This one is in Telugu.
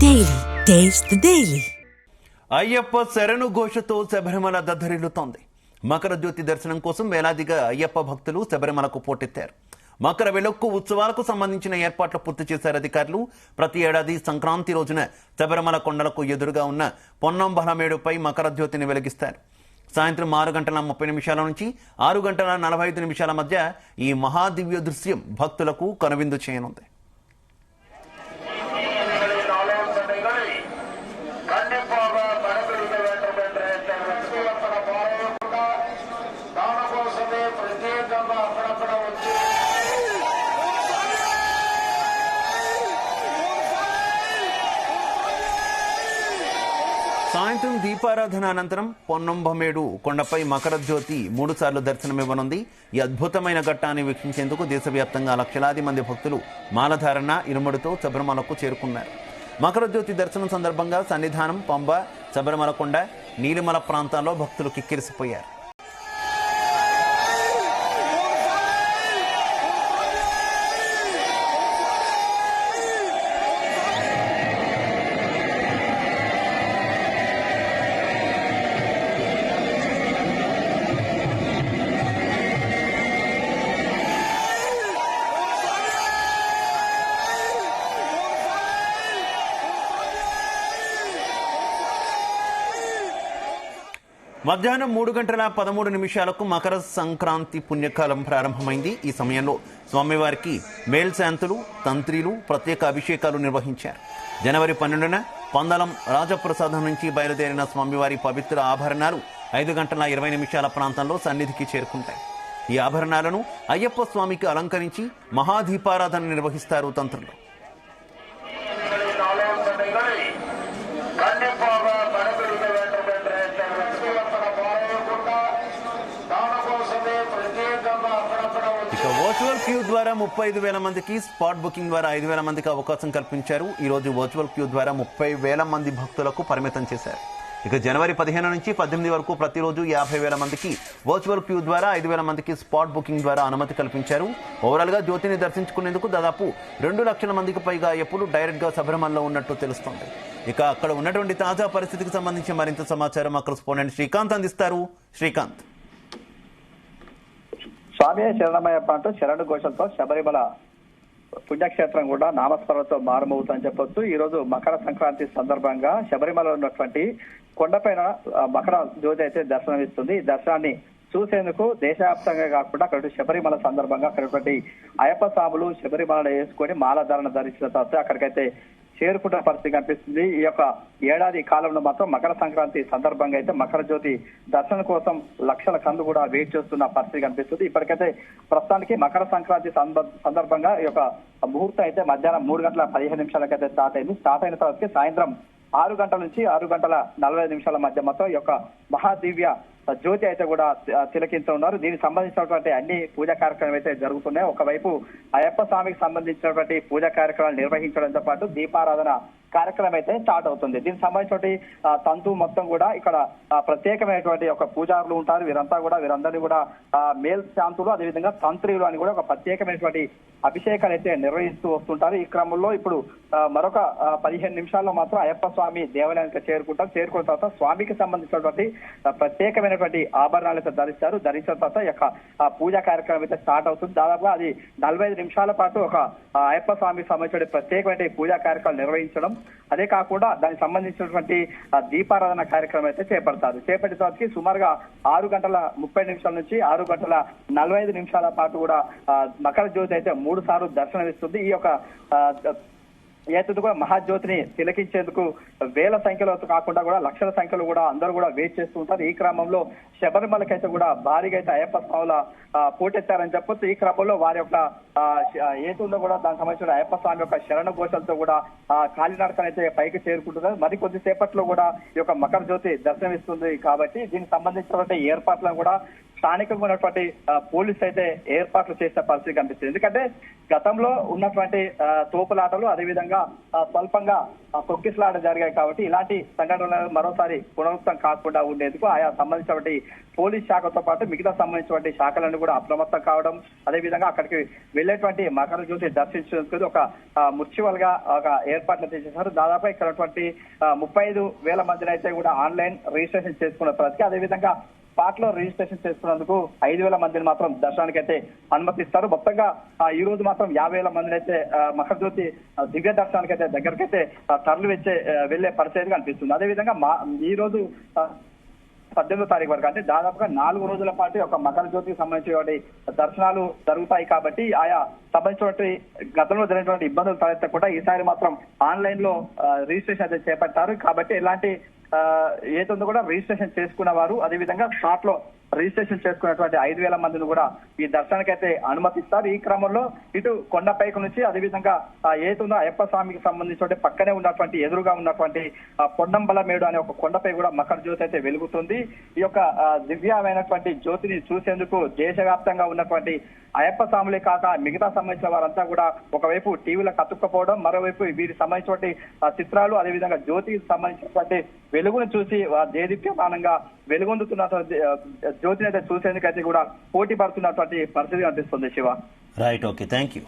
Daily. Taste the Daily. Ayyappa శరణు ఘోషతో శబరిమల దద్దరిల్లుతోంది. మకర జ్యోతి దర్శనం కోసం వేలాదిగా అయ్యప్ప భక్తులు శబరిమలకు పోటెత్తారు. మకర వెలుక్కు ఉత్సవాలకు సంబంధించిన ఏర్పాట్లు పూర్తి చేశారు అధికారులు. ప్రతి ఏడాది సంక్రాంతి రోజున శబరిమల కొండలకు ఎదురుగా ఉన్న పొన్నంబలమేడుపై మకర జ్యోతిని వెలిగిస్తారు. సాయంత్రం 6:30 నుంచి 6:45 మధ్య ఈ మహాదివ్య దృశ్యం భక్తులకు కనువిందు చేయనుంది. సాయంత్రం దీపారాధన అనంతరం పొన్నంబలమేడు కొండపై మకర జ్యోతి 3 సార్లు దర్శనమివ్వనుంది. ఈ అద్భుతమైన ఘట్టాన్ని వీక్షించేందుకు దేశవ్యాప్తంగా లక్షలాది మంది భక్తులు మాలధారణ ఇరుముడితో శబరిమలకు చేరుకున్నారు. మకర జ్యోతి దర్శనం సందర్భంగా సన్నిధానం, పంబ, శబరిమల కొండ, నీలిమల ప్రాంతాల్లో భక్తులు కిక్కిరిసిపోయారు. మధ్యాహ్నం 3:13 మకర సంక్రాంతి పుణ్యకాలం ప్రారంభమైంది. ఈ సమయంలో స్వామివారికి మేల్శాంతులు, తంత్రీలు ప్రత్యేక అభిషేకాలు నిర్వహించారు. జనవరి 12న పందలం రాజప్రసాదం నుంచి బయలుదేరిన స్వామివారి పవిత్ర ఆభరణాలు 5:20 ప్రాంతంలో సన్నిధికి చేరుకుంటాయి. ఈ ఆభరణాలను అయ్యప్ప స్వామికి అలంకరించి మహాదీపారాధన నిర్వహిస్తారు తంత్రులు. వర్చువల్ క్యూ ద్వారా 35,000 మందికి, స్పాట్ బుకింగ్ ద్వారా 5,000 మందికి అవకాశం కల్పించారు. ఈ రోజు వర్చువల్ క్యూ ద్వారా 30,000 మంది భక్తులకు పరిమితం చేశారు. ఇక జనవరి 15 నుంచి 18 వరకు ప్రతిరోజు 50,000 మందికి వర్చువల్ క్యూ ద్వారా, 5,000 మందికి స్పాట్ బుకింగ్ ద్వారా అనుమతి కల్పించారు. ఓవరాల్ గా జ్యోతిని దర్శించుకునేందుకు దాదాపు 2 లక్షల మందికి పైగా అయ్యప్పలు డైరెక్ట్ గా శబరిమలలో ఉన్నట్టు తెలుస్తోంది. ఇక అక్కడ ఉన్నటువంటి తాజా పరిస్థితికి సంబంధించి మరింత సమాచారం మా కరెస్పాండెంట్ శ్రీకాంత్ అందిస్తారు. శ్రీకాంత్. స్వామి శరణమయ్యప్ప అంటూ శరణు ఘోషలతో శబరిమల పుణ్యక్షేత్రం కూడా నామస్మరణతో మారుమవుతుందని చెప్పొచ్చు. ఈ రోజు మకర సంక్రాంతి సందర్భంగా శబరిమల ఉన్నటువంటి కొండపైన మకర జ్యోతి అయితే దర్శనమిస్తుంది. ఈ దర్శనాన్ని చూసేందుకు దేశవ్యాప్తంగా కాకుండా అక్కడ శబరిమల సందర్భంగా అక్కడటువంటి అయ్యప్ప స్వాములు శబరిమల వేసుకొని మాలధారణ ధరించిన తర్వాత అక్కడికైతే చేరుకుంటున్న పరిస్థితి కనిపిస్తుంది. ఈ యొక్క ఏడాది కాలంలో మాత్రం మకర సంక్రాంతి సందర్భంగా అయితే మకర జ్యోతి దర్శనం కోసం లక్షల కందు కూడా వెయిట్ చేస్తున్న పరిస్థితి కనిపిస్తుంది. ఇప్పటికైతే ప్రస్తుతానికి మకర సంక్రాంతి సందర్భంగా ఈ యొక్క ముహూర్తం అయితే మధ్యాహ్నం 3:15 స్టార్ట్ అయింది. స్టార్ట్ అయిన తర్వాత సాయంత్రం 6 గంటల నుంచి 6:45 మధ్య మొత్తం ఈ యొక్క మహాదివ్య జ్యోతి అయితే కూడా తిలకించనున్నారు. దీనికి సంబంధించినటువంటి అన్ని పూజా కార్యక్రమాలు అయితే జరుగుతున్నాయి. ఒకవైపు అయ్యప్ప స్వామికి సంబంధించినటువంటి పూజా కార్యక్రమాలు నిర్వహించడంతో పాటు దీపారాధన కార్యక్రమం అయితే స్టార్ట్ అవుతుంది. దీనికి సంబంధించినటువంటి తంతు మొత్తం కూడా ఇక్కడ ప్రత్యేకమైనటువంటి ఒక పూజారులు ఉంటారు. వీరందరినీ కూడా మేల్ శాంతులు, అదేవిధంగా తంత్రులు అని కూడా ఒక ప్రత్యేకమైనటువంటి అభిషేకాలు అయితే నిర్వహిస్తూ వస్తుంటారు. ఈ క్రమంలో ఇప్పుడు మరొక 15 నిమిషాల్లో మాత్రం అయ్యప్ప స్వామి దేవాలయానికి చేరుకుంటారు. చేరుకున్న తర్వాత స్వామికి సంబంధించినటువంటి ప్రత్యేకమైనటువంటి ఆభరణాలు అయితే ధరిస్తారు. ధరించిన తర్వాత ఈ యొక్క పూజా కార్యక్రమం అయితే స్టార్ట్ అవుతుంది. దాదాపుగా అది 45 నిమిషాల పాటు ఒక అయ్యప్ప స్వామికి సంబంధించిన ప్రత్యేకమైన పూజా కార్యక్రమాలు నిర్వహించడం, అదే కాకుండా దానికి సంబంధించినటువంటి దీపారాధన కార్యక్రమం అయితే చేపడతారు. చేపట్టిన తర్వాత సుమారుగా 6:30 నుంచి 6:45 పాటు కూడా మకర జ్యోతి అయితే 3 సార్లు దర్శనమిస్తుంది. ఈ యొక్క ఏతుడు కూడా మహాజ్యోతిని తిలకించేందుకు వేల సంఖ్యలో కాకుండా కూడా లక్షల సంఖ్యలో కూడా అందరూ కూడా వెయిట్ చేస్తూ ఉంటారు. ఈ క్రమంలో శబరిమలకైతే కూడా భారీగా అయితే అయ్యప్ప స్వాముల పోటెత్తారని చెప్పొచ్చు. ఈ క్రమంలో వారి యొక్క ఏతుందో కూడా దానికి సంబంధించిన అయ్యప్ప స్వామి యొక్క శరణ ఘోషలతో కూడా కాలినడకనైతే పైకి చేరుకుంటున్నారు. మరి కొద్దిసేపట్లో కూడా ఈ యొక్క మకర జ్యోతి దర్శనమిస్తుంది కాబట్టి దీనికి సంబంధించినటువంటి ఏర్పాట్లను కూడా స్థానికంగా ఉన్నటువంటి పోలీసు అయితే ఏర్పాట్లు చేసిన పరిస్థితి కనిపిస్తుంది. ఎందుకంటే గతంలో ఉన్నటువంటి తోపులాటలు అదేవిధంగా స్వల్పంగా తొక్కిసలాట జరిగాయి కాబట్టి ఇలాంటి సంఘటనలు మరోసారి పునరుద్ధం కాకుండా ఉండేందుకు ఆయా సంబంధించినటువంటి పోలీస్ శాఖతో పాటు మిగతా సంబంధించినటువంటి శాఖలను కూడా అప్రమత్తం కావడం, అదేవిధంగా అక్కడికి వెళ్లేటువంటి మకర జ్యోతి దర్శించేందుకు ఒక ముర్చువల్ గా ఒక ఏర్పాట్లు చేసేసారు. దాదాపు ఇక్కడ 35,000 మందిని అయితే కూడా ఆన్లైన్ రిజిస్ట్రేషన్ చేసుకున్న పరిస్థితి. అదేవిధంగా స్పాట్ లో రిజిస్ట్రేషన్ చేసుకున్నందుకు 5,000 మందిని మాత్రం దర్శనానికి అయితే అనుమతిస్తారు. మొత్తంగా ఈ రోజు మాత్రం 50,000 మందిని అయితే మకర జ్యోతి దివ్య దర్శనానికి అయితే దగ్గరకైతే తరలి వెళ్లే పరిస్థితి కనిపిస్తుంది. అదేవిధంగా ఈ రోజు 18వ తారీఖు వరకు అంటే దాదాపుగా 4 రోజుల పాటు ఒక మకర జ్యోతికి సంబంధించిన దర్శనాలు జరుగుతాయి కాబట్టి ఆయా సంబంధించినటువంటి గతంలో జరిగినటువంటి ఇబ్బందులు తలెత్తకుండా ఈసారి మాత్రం ఆన్లైన్ లో రిజిస్ట్రేషన్ అయితే చేపట్టారు. కాబట్టి ఎలాంటి ఏదో కూడా రిజిస్ట్రేషన్ చేసుకున్న వారు అదేవిధంగా స్పాట్ లో రిజిస్ట్రేషన్ చేసుకున్నటువంటి 5,000 మందిని కూడా ఈ దర్శనానికి అయితే అనుమతిస్తారు. ఈ క్రమంలో ఇటు కొండపైకి నుంచి అదేవిధంగా ఏతుందో అయ్యప్ప స్వామికి సంబంధించిన పక్కనే ఉన్నటువంటి ఎదురుగా ఉన్నటువంటి పొన్నంబలమేడు అనే ఒక కొండపై కూడా మకర జ్యోతి అయితే వెలుగుతుంది. ఈ యొక్క దివ్యమైనటువంటి జ్యోతిని చూసేందుకు దేశవ్యాప్తంగా ఉన్నటువంటి అయ్యప్ప స్వాములే కాక మిగతా సంబంధించిన వారంతా కూడా ఒకవైపు టీవీలకు అతుక్కపోవడం, మరోవైపు వీరికి సంబంధించినటువంటి చిత్రాలు అదేవిధంగా జ్యోతికి సంబంధించినటువంటి వెలుగును చూసి దేదీప్యమానంగా వెలుగొందుతున్నటువంటి జ్యోతిని అయితే చూసేందుకైతే కూడా పోటీ పడుతున్నటువంటి పరిస్థితి కనిపిస్తుంది. Shiva, right, okay, thank you.